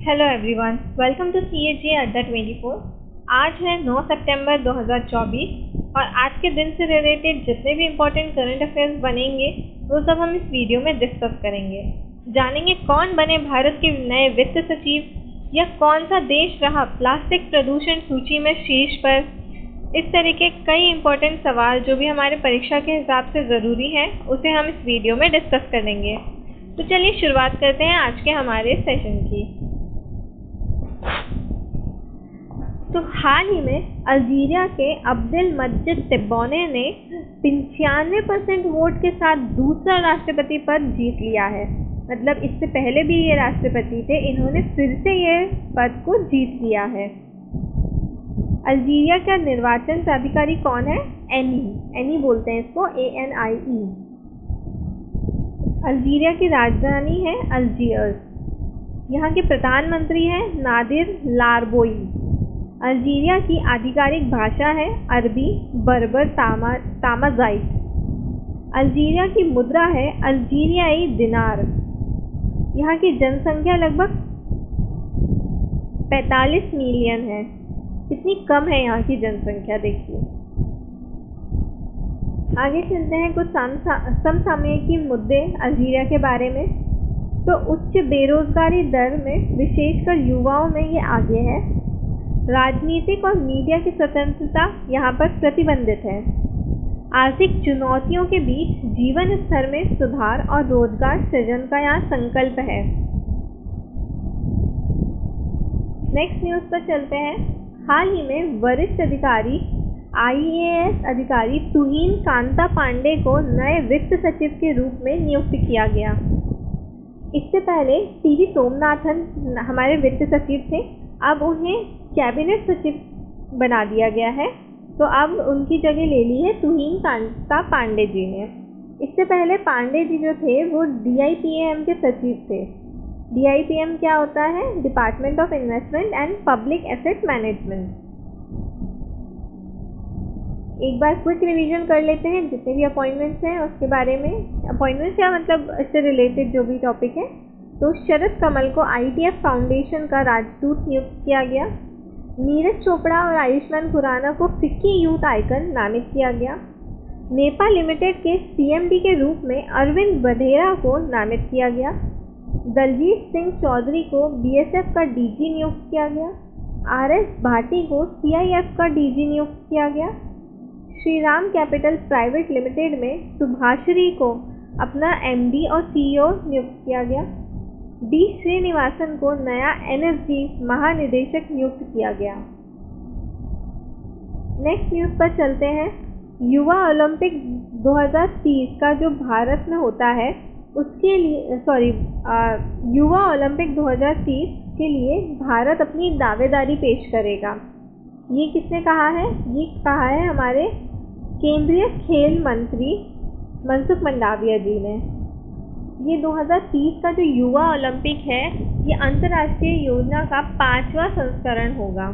Hello everyone, welcome to CAG अड्डा 24। आज है 9 सितंबर 2024 और आज के दिन से रिलेटेड जितने भी इम्पोर्टेंट करंट अफेयर्स बनेंगे वो सब हम इस वीडियो में डिस्कस करेंगे। जानेंगे कौन बने भारत के नए वित्त सचिव या कौन सा देश रहा प्लास्टिक प्रदूषण सूची में शीर्ष पर। इस तरह के कई इम्पोर्टेंट सवाल जो भी हमारे परीक्षा के हिसाब से ज़रूरी है उसे हम इस वीडियो में डिस्कस करेंगे। तो चलिए शुरुआत करते हैं आज के हमारे सेशन की। तो हाल ही में अल्जीरिया के अब्देल मजीद टेब्बोने ने 95% वोट के साथ दूसरा राष्ट्रपति पद जीत लिया है। मतलब इससे पहले भी ये राष्ट्रपति थे, इन्होंने फिर से ये पद को जीत लिया है। अल्जीरिया का निर्वाचन प्राधिकारी कौन है? एनी बोलते हैं इसको, ANIE। अल्जीरिया की राजधानी है अल्जियर्स। यहाँ के प्रधानमंत्री हैं नादिर लारबोई। अल्जीरिया की आधिकारिक भाषा है अरबी, बर्बर, तामाज़ाइट। अल्जीरिया की मुद्रा है अल्जीरियाई दिनार। यहाँ की जनसंख्या लगभग 45 मिलियन है। कितनी कम है यहाँ की जनसंख्या, देखिए। आगे चलते हैं कुछ समसामयिक मुद्दे अल्जीरिया के बारे में। तो उच्च बेरोजगारी दर में विशेषकर युवाओं में ये आगे है। राजनीतिक और मीडिया की स्वतंत्रता यहाँ पर प्रतिबंधित है। आर्थिक चुनौतियों के बीच जीवन स्तर में सुधार और रोजगार सृजन का यहाँ संकल्प है। नेक्स्ट न्यूज़ पर चलते हैं। हाल ही में वरिष्ठ अधिकारी IAS अधिकारी तुहिन कांता पांडे को नए वित्त सचिव के रूप में नियुक्त किया गया। इससे पहले TV सोमनाथन हमारे वित्त सचिव थे, अब उन्हें कैबिनेट सचिव बना दिया गया है। तो अब उनकी जगह ले ली है तुहिन कांता पांडे जी ने। इससे पहले पांडे जी जो थे वो DIPAM के सचिव थे। DIPAM क्या होता है? Department of investment and public asset management. एक बार क्विक रिवीजन कर लेते हैं जितने भी अपॉइंटमेंट्स हैं उसके बारे में। अपॉइंटमेंट्स या मतलब इससे रिलेटेड जो भी टॉपिक है। तो शरद कमल को ITF फाउंडेशन का राजदूत नियुक्त किया गया। नीरज चोपड़ा और आयुष्मान खुराना को फिक्की यूथ आइकन नामित किया गया। नेपा लिमिटेड के CMD के रूप में अरविंद बधेरा को नामित किया गया। दलजीत सिंह चौधरी को BSF का DG नियुक्त किया गया। RS भाटी को CIF का DG नियुक्त किया गया। श्रीराम कैपिटल प्राइवेट लिमिटेड में सुभाश्री को अपना MD और CEO नियुक्त किया गया। D श्रीनिवासन को नया NSG महानिदेशक नियुक्त किया गया। नेक्स्ट न्यूज़ पर चलते हैं। युवा ओलंपिक 2030 का जो भारत में होता है उसके लिए युवा ओलंपिक 2030 के लिए भारत अपनी दावेदारी पेश करेगा। ये किसने कहा है? ये कहा है हमारे केंद्रीय खेल मंत्री मनसुख मंडाविया जी ने। ये 2030 का जो युवा ओलंपिक है ये अंतर्राष्ट्रीय योजना का 5वां संस्करण होगा।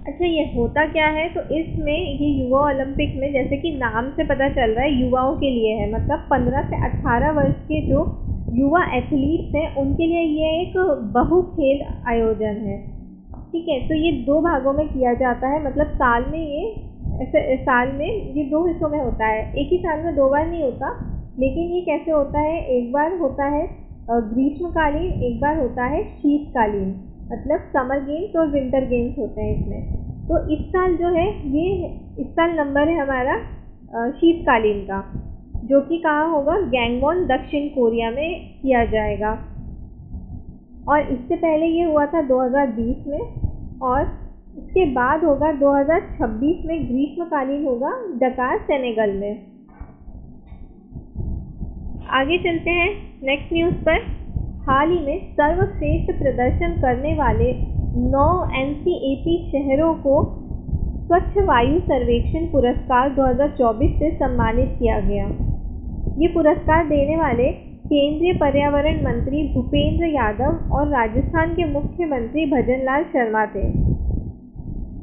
अच्छा, ये होता क्या है? तो इसमें ये युवा ओलंपिक में जैसे कि नाम से पता चल रहा है युवाओं के लिए है। मतलब 15 से 18 वर्ष के जो युवा एथलीट्स हैं उनके लिए ये एक बहु खेल आयोजन है। ठीक है, तो ये 2 भागों में किया जाता है। मतलब साल में ये 2 हिस्सों में होता है। एक ही साल में 2 बार नहीं होता, लेकिन ये कैसे होता है? एक बार होता है ग्रीष्मकालीन, एक बार होता है शीतकालीन। मतलब समर गेम्स और विंटर गेम्स होते हैं इसमें। तो इस साल जो है इस साल नंबर है हमारा शीतकालीन का, जो कि कहाँ होगा? गैंगवॉन दक्षिण कोरिया में किया जाएगा। और इससे पहले ये हुआ था 2020 में, और इसके बाद होगा 2026 में ग्रीष्मकालीन होगा डकार सेनेगल में। आगे चलते हैं नेक्स्ट न्यूज़ पर। हाल ही में सर्वश्रेष्ठ प्रदर्शन करने वाले 9 NCAP शहरों को स्वच्छ वायु सर्वेक्षण पुरस्कार 2024 से सम्मानित किया गया। ये पुरस्कार देने वाले केंद्रीय पर्यावरण मंत्री भूपेंद्र यादव और राजस्थान के मुख्यमंत्री भजनलाल शर्मा थे।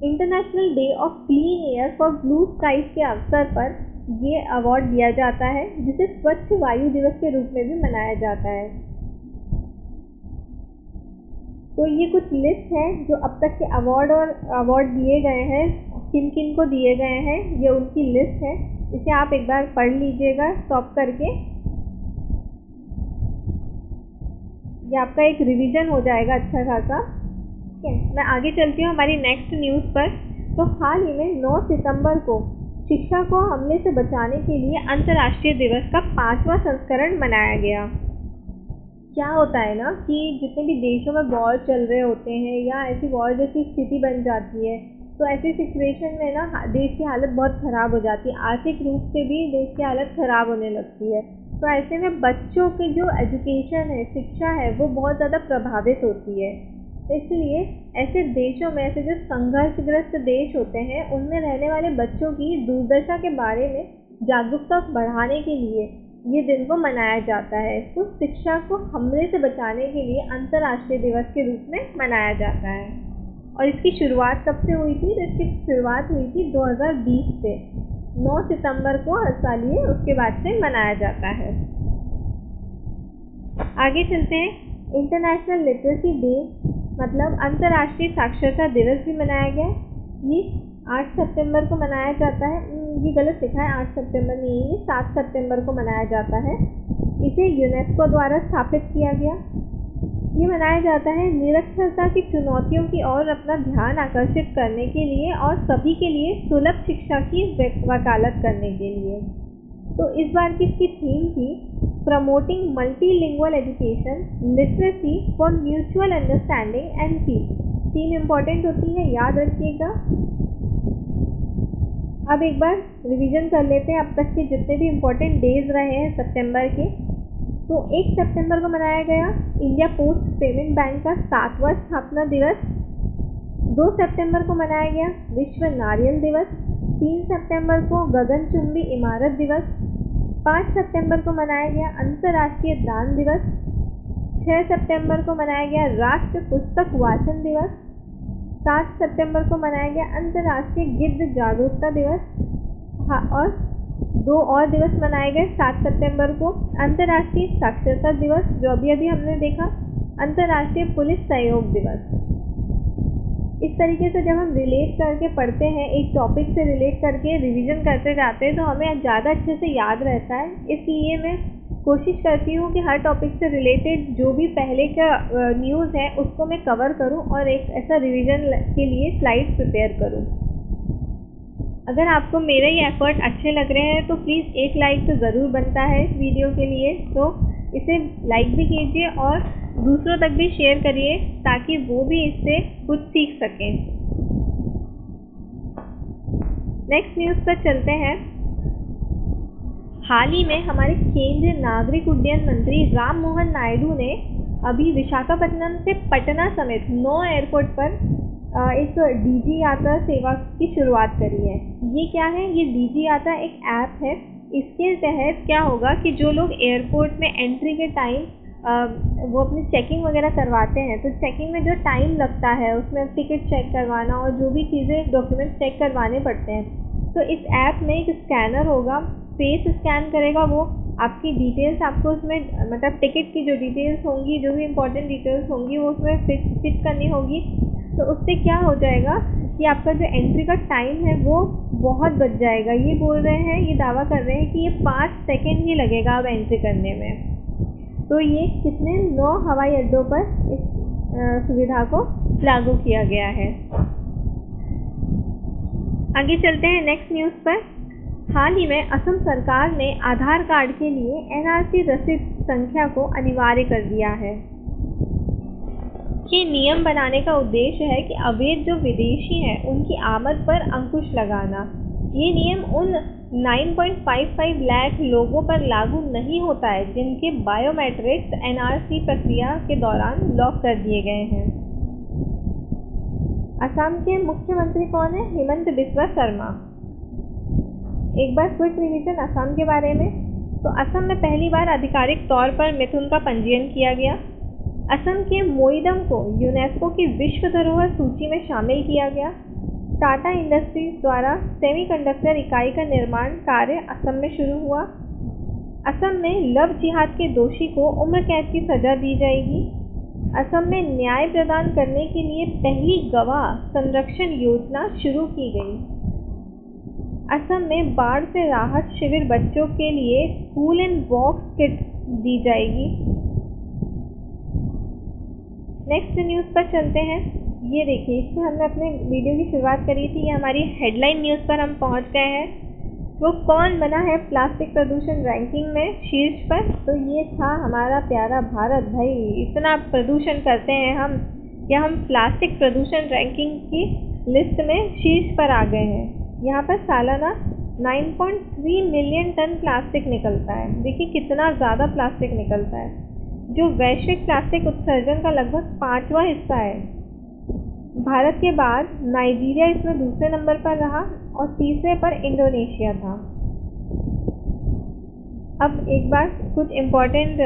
International day of clean air for blue skies के अवसर पर ये अवार्ड दिया जाता है, जिसे स्वच्छ वायु दिवस के रूप में भी मनाया जाता है। तो ये कुछ लिस्ट है जो अब तक के अवार्ड दिए गए हैं, किन किन को दिए गए हैं, ये उनकी लिस्ट है। इसे आप एक बार पढ़ लीजिएगा स्टॉप करके, ये आपका एक रिवीजन हो जाएगा अच्छा खासा। ठीक है, मैं आगे चलती हूँ हमारी नेक्स्ट न्यूज़ पर। तो हाल ही में 9 सितंबर को शिक्षा को हमले से बचाने के लिए अंतर्राष्ट्रीय दिवस का 5वां संस्करण मनाया गया। क्या होता है ना कि जितने भी देशों में वॉर चल रहे होते हैं या ऐसी वॉर जैसी स्थिति बन जाती है, तो ऐसी सिचुएशन में ना देश की हालत बहुत ख़राब हो जाती है, आर्थिक रूप से भी देश की हालत ख़राब होने लगती है। तो ऐसे में बच्चों की जो एजुकेशन है, शिक्षा है, वो बहुत ज़्यादा प्रभावित होती है। इसलिए ऐसे देशों में, ऐसे जो संघर्षग्रस्त देश होते हैं, उनमें रहने वाले बच्चों की दुर्दशा के बारे में जागरूकता बढ़ाने के लिए ये दिन को मनाया जाता है। तो शिक्षा को हमले से बचाने के लिए अंतर्राष्ट्रीय दिवस के रूप में मनाया जाता है। और इसकी शुरुआत कब से हुई थी? तो इसकी शुरुआत हुई थी 2020 से। 9 सितंबर को हर साल ये उसके बाद से मनाया जाता है। आगे चलते हैं। इंटरनेशनल लिटरेसी डे मतलब अंतर्राष्ट्रीय साक्षरता दिवस भी मनाया गया। ये 8 सितंबर को मनाया जाता है। ये गलत लिखा है, 8 सितंबर नहीं है, ये 7 सितंबर को मनाया जाता है। इसे यूनेस्को द्वारा स्थापित किया गया। ये मनाया जाता है निरक्षरता की चुनौतियों की ओर अपना ध्यान आकर्षित करने के लिए और सभी के लिए सुलभ शिक्षा की वकालत करने के लिए। तो इस बार की इसकी थीम थी promoting multilingual education, literacy for mutual understanding and peace. Theme important होती है, याद रखिएगा। अब एक बार रिवीजन कर लेते हैं अब तक के जितने भी इम्पोर्टेंट डेज रहे हैं सितंबर के। तो 1 सितंबर को मनाया गया इंडिया पोस्ट पेमेंट बैंक का 7वां स्थापना दिवस। 2 सितंबर को मनाया गया विश्व नारियल दिवस। 3 सितंबर को गगनचुंबी इमारत दिवस। 5 सितंबर को मनाया गया अंतर्राष्ट्रीय दान दिवस। 6 सितंबर को मनाया गया राष्ट्रीय पुस्तक वाचन दिवस। 7 सितंबर को मनाया गया अंतर्राष्ट्रीय गिद्ध जागरूकता दिवस। और 2 और दिवस मनाए गए 7 सितंबर को अंतर्राष्ट्रीय साक्षरता दिवस, जो अभी हमने देखा, अंतर्राष्ट्रीय पुलिस सहयोग दिवस। इस तरीके से जब हम रिलेट करके पढ़ते हैं, एक टॉपिक से रिलेट करके रिवीजन करते जाते हैं, तो हमें ज़्यादा अच्छे से याद रहता है। इसलिए मैं कोशिश करती हूँ कि हर टॉपिक से रिलेटेड जो भी पहले का न्यूज़ है उसको मैं कवर करूँ और एक ऐसा रिवीजन के लिए स्लाइड्स प्रिपेयर करूँ। अगर आपको मेरे ये एफर्ट अच्छे लग रहे हैं तो प्लीज़ एक लाइक तो ज़रूर बनता है इस वीडियो के लिए, तो इसे लाइक भी कीजिए और दूसरों तक भी शेयर करिए ताकि वो भी इससे कुछ सीख सकें। नेक्स्ट न्यूज़ पर चलते हैं। हाल ही में हमारे केंद्रीय नागरिक उड्डयन मंत्री राम मोहन नायडू ने अभी विशाखापट्टनम से पटना समेत 9 एयरपोर्ट पर एक डीजी यात्रा सेवा की शुरुआत करी है। ये क्या है? ये डीजी यात्रा एक ऐप है। इसके तहत क्या होगा कि जो लोग एयरपोर्ट में एंट्री के टाइम वो अपनी चेकिंग वगैरह करवाते हैं, तो चेकिंग में जो टाइम लगता है उसमें टिकट चेक करवाना और जो भी चीज़ें डॉक्यूमेंट चेक करवाने पड़ते हैं, तो इस ऐप में एक स्कैनर होगा, फेस स्कैन करेगा वो, आपकी डिटेल्स आपको उसमें मतलब टिकट की जो डिटेल्स होंगी, जो भी इम्पोर्टेंट डिटेल्स होंगी वो उसमें फिट करनी होगी। तो उससे क्या हो जाएगा कि आपका जो एंट्री का टाइम है वो बहुत बच जाएगा। ये बोल रहे हैं, ये दावा कर रहे हैं कि ये 5 सेकेंड ही लगेगा अब एंट्री करने में। तो ये कितने 9 हवाई अड्डों पर इस सुविधा को लागू किया गया है। आगे चलते हैं नेक्स्ट न्यूज़ पर। हाल ही में असम सरकार ने आधार कार्ड के लिए एनआरसी रसीद संख्या को अनिवार्य कर दिया है। ये नियम बनाने का उद्देश्य है कि अवैध जो विदेशी हैं उनकी आमद पर अंकुश लगाना। ये नियम उन 9.55 लाख लोगों पर लागू नहीं होता है जिनके बायोमेट्रिक्स एनआरसी प्रक्रिया के दौरान लॉक कर दिए गए हैं। असम के मुख्यमंत्री कौन है? हेमंत बिस्वा शर्मा। एक बार क्विक रिवीजन असम के बारे में। तो असम में पहली बार आधिकारिक तौर पर मिथुन का पंजीयन किया गया। असम के मोइदम को यूनेस्को की विश्व धरोहर सूची में शामिल किया गया। टाटा इंडस्ट्रीज द्वारा सेमीकंडक्टर इकाई का निर्माण कार्य असम में शुरू हुआ। असम में लव जिहाद के दोषी को उम्र कैद की सजा दी जाएगी। असम में न्याय प्रदान करने के लिए पहली गवाह संरक्षण योजना शुरू की गई। असम में बाढ़ से राहत शिविर बच्चों के लिए स्कूल एंड बॉक्स किट दी जाएगी। नेक्स्ट न्यूज़ पर चलते हैं। ये देखिए, इससे हमने अपने वीडियो की शुरुआत करी थी। ये हमारी हेडलाइन न्यूज़ पर हम पहुंच गए हैं। वो कौन बना है प्लास्टिक प्रदूषण रैंकिंग में शीर्ष पर? तो ये था हमारा प्यारा भारत। भाई, इतना प्रदूषण करते हैं हम कि हम प्लास्टिक प्रदूषण रैंकिंग की लिस्ट में शीर्ष पर आ गए हैं। यहाँ पर सालाना 9.3 मिलियन टन प्लास्टिक निकलता है। देखिए कितना ज़्यादा प्लास्टिक निकलता है, जो वैश्विक प्लास्टिक उत्सर्जन का लगभग 5वां हिस्सा है। भारत के बाद नाइजीरिया इसमें दूसरे नंबर पर रहा और तीसरे पर इंडोनेशिया था। अब एक बार कुछ इम्पोर्टेंट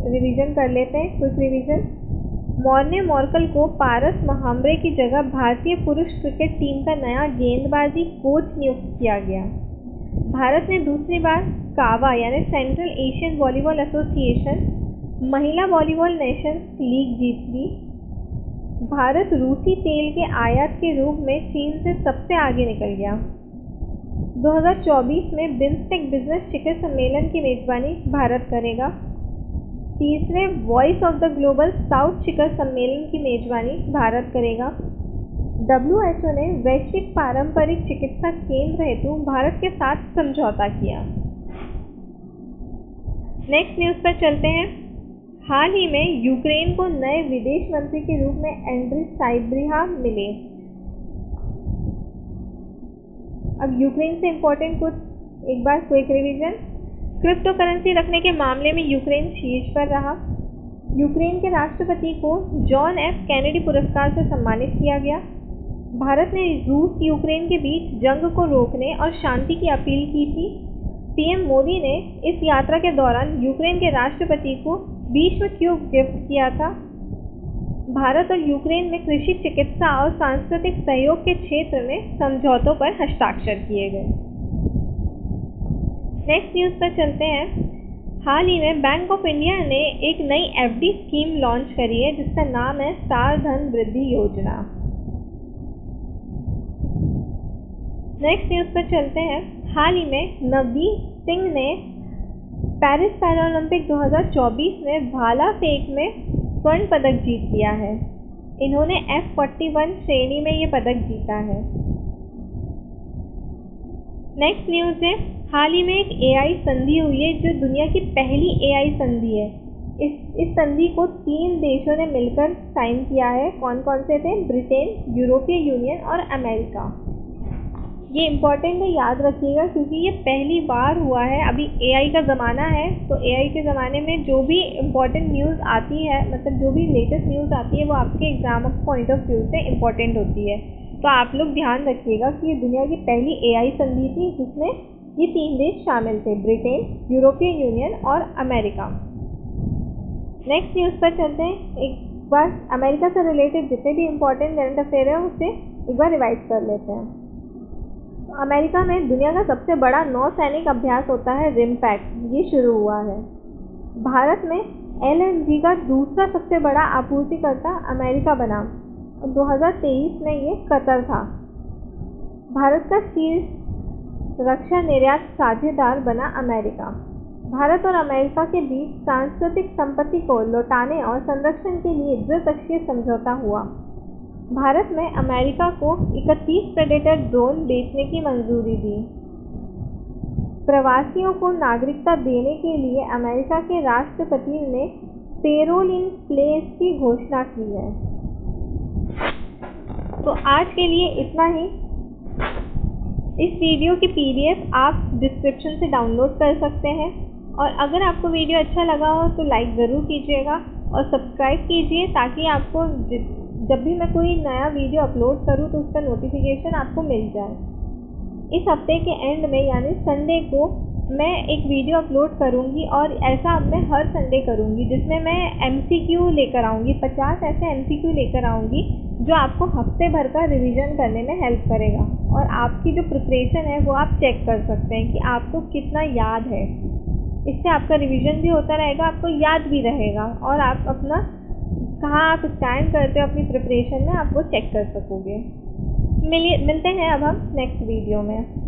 रिवीजन कर लेते हैं। कुछ रिवीजन। मॉर्ने मॉर्कल को पारस महाम्बरे की जगह भारतीय पुरुष क्रिकेट टीम का नया गेंदबाजी कोच नियुक्त किया गया। भारत ने दूसरी बार कावा यानी सेंट्रल एशियन वॉलीबॉल एसोसिएशन महिला वॉलीबॉल नेशंस लीग जीत ली। भारत रूसी तेल के आयात के रूप में चीन से सबसे आगे निकल गया। 2024 में बिम्स्टेक बिजनेस शिखर सम्मेलन की मेजबानी भारत करेगा। तीसरे voice of the Global South शिखर सम्मेलन की मेजबानी भारत करेगा। WHO ने वैश्विक पारंपरिक चिकित्सा केंद्र हेतु भारत के साथ समझौता किया। नेक्स्ट न्यूज़ पर चलते हैं। हाल ही में यूक्रेन को नए विदेश मंत्री के रूप में एंड्री साइब्रिहा मिले। अब यूक्रेन से इम्पोर्टेंट कुछ एक बार क्विक रिवीजन। क्रिप्टो करेंसी रखने के मामले में यूक्रेन शीर्ष पर रहा। यूक्रेन के राष्ट्रपति को जॉन एफ कैनेडी पुरस्कार से सम्मानित किया गया। भारत ने रूस यूक्रेन के बीच जंग को रोकने और शांति की अपील की थी। पीएम मोदी ने इस यात्रा के दौरान यूक्रेन के राष्ट्रपति को विश्व क्यूब गिफ्ट किया था। भारत और यूक्रेन में कृषि, चिकित्सा और सांस्कृतिक सहयोग के क्षेत्र में समझौतों पर हस्ताक्षर किए गए। नेक्स्ट न्यूज़ पर चलते हैं। हाल ही में बैंक ऑफ इंडिया ने एक नई एफडी स्कीम लॉन्च करी है जिसका नाम है सार धन वृद्धि योजना। नेक्स्ट न्यूज़ पर चलते हैं। हाल ही में नवदीप सिंह ने पेरिस पैरालंपिक 2024 में भाला फेंक में स्वर्ण पदक जीत लिया है। इन्होंने F41 श्रेणी में ये पदक जीता है। नेक्स्ट न्यूज़ है। हाल ही में एक AI संधि हुई है जो दुनिया की पहली AI संधि है। इस संधि को 3 देशों ने मिलकर साइन किया है। कौन कौन से थे? ब्रिटेन, यूरोपीय यूनियन और अमेरिका। ये इम्पॉर्टेंट है, याद रखिएगा, क्योंकि ये पहली बार हुआ है। अभी AI का ज़माना है, तो AI के ज़माने में जो भी इम्पॉर्टेंट न्यूज़ आती है, मतलब जो भी लेटेस्ट न्यूज़ आती है, वो आपके एग्जाम पॉइंट ऑफ व्यू से इम्पॉर्टेंट होती है। तो आप लोग ध्यान रखिएगा कि ये दुनिया की पहली AI संधि थी जिसमें ये 3 देश शामिल थे, ब्रिटेन, यूरोपीय यूनियन और अमेरिका। नेक्स्ट न्यूज़ पर चलते हैं। एक बार अमेरिका से रिलेटेड जितने भी इम्पोर्टेंट करंट अफेयर है उसे एक बार रिवाइज कर लेते हैं। अमेरिका में दुनिया का सबसे बड़ा नौसैनिक अभ्यास होता है रिमपैक्ट, ये शुरू हुआ है। भारत में LNG का दूसरा सबसे बड़ा आपूर्तिकर्ता अमेरिका बना और 2023 में ये कतर था। भारत का शीर्ष रक्षा निर्यात साझेदार बना अमेरिका। भारत और अमेरिका के बीच सांस्कृतिक संपत्ति को लौटाने और संरक्षण के लिए द्विपक्षीय समझौता हुआ। भारत ने अमेरिका को 31 प्रेडेटर ड्रोन बेचने की मंजूरी दी। प्रवासियों को नागरिकता देने के लिए अमेरिका के राष्ट्रपति ने पेरोल इन प्लेस की घोषणा की है। तो आज के लिए इतना ही। इस वीडियो की PDF आप डिस्क्रिप्शन से डाउनलोड कर सकते हैं और अगर आपको वीडियो अच्छा लगा हो तो लाइक ज़रूर कीजिएगा और सब्सक्राइब कीजिए ताकि आपको जब भी मैं कोई नया वीडियो अपलोड करूं तो उसका नोटिफिकेशन आपको मिल जाए। इस हफ्ते के एंड में यानी संडे को मैं एक वीडियो अपलोड करूंगी और ऐसा अब मैं हर संडे करूंगी जिसमें मैं MCQ लेकर आऊंगी। 50 ऐसे MCQ लेकर आऊंगी जो आपको हफ्ते भर का रिवीजन करने में हेल्प करेगा और आपकी जो प्रिपरेशन है वो आप चेक कर सकते हैं कि आपको कितना याद है। इससे आपका रिवीजन भी होता रहेगा, आपको याद भी रहेगा और आप अपना कहाँ आप स्टैंड करते हो अपनी प्रिपरेशन में, आप वो चेक कर सकोगे। मिलते हैं अब हम नेक्स्ट वीडियो में।